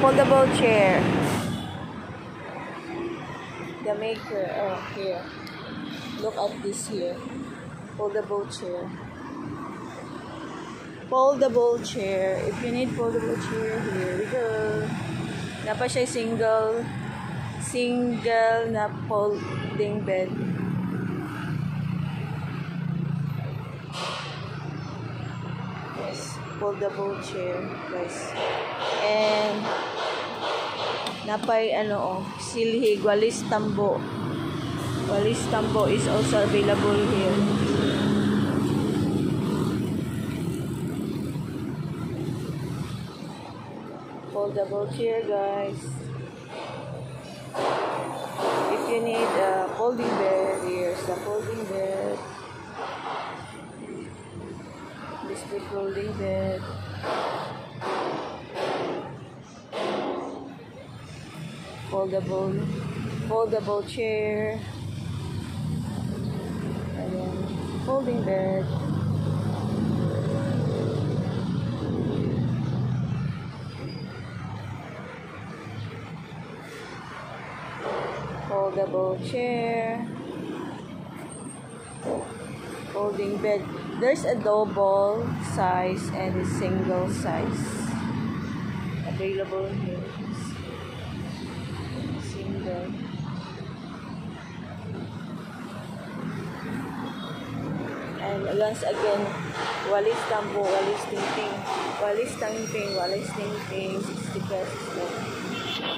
foldable chair. The maker. Oh, here. Look at this here. Foldable chair. Foldable chair. If you need foldable chair, here we go. Napa siya single na folding bed. Yes, foldable chair, guys. And napay silhig, walis tambo. Walis tambo is also available here. Foldable chair, guys. If you need a folding bed, here's the folding bed. This is the folding bed. Foldable chair. And then folding bed. Foldable chair. Folding bed. There's a double size and a single size available here. Single. And once again, walis tambo, walis tingting, walis tangting, walis tingting, 60 pesos lang.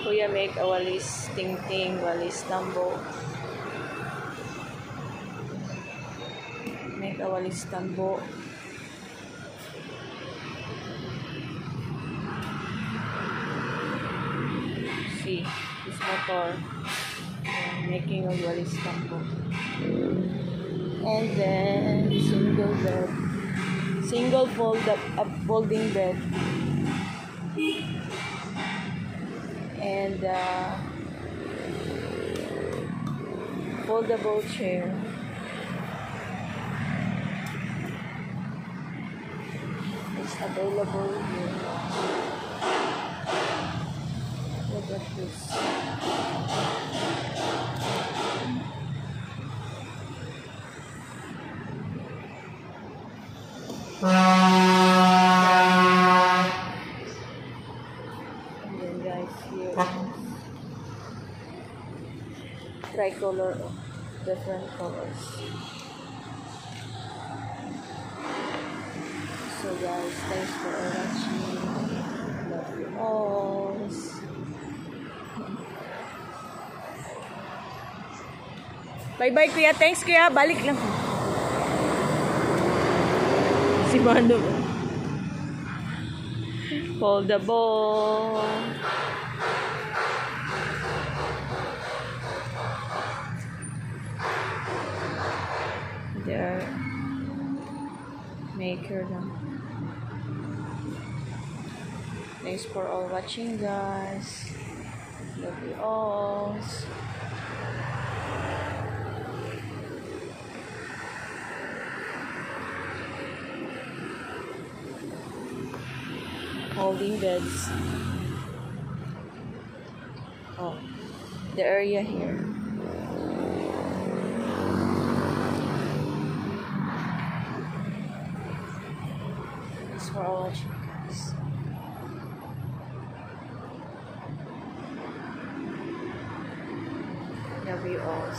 Kuya make a walis tingting, walis tambo. Make a walis tambo. See, this motor making a walis tambo. And then single bed, single folding bed, and foldable chair. It's available here. Look at this. And then guys, here tricolor, different colors. So guys, thanks for watching. Love you all. Bye bye kuya, thanks kuya, balik lang. Si Mano. Foldable. There. Maker lang. Thanks for all watching, guys. Love you all. Holding beds. Oh, the area here. Thanks for all watching, guys. Love you all.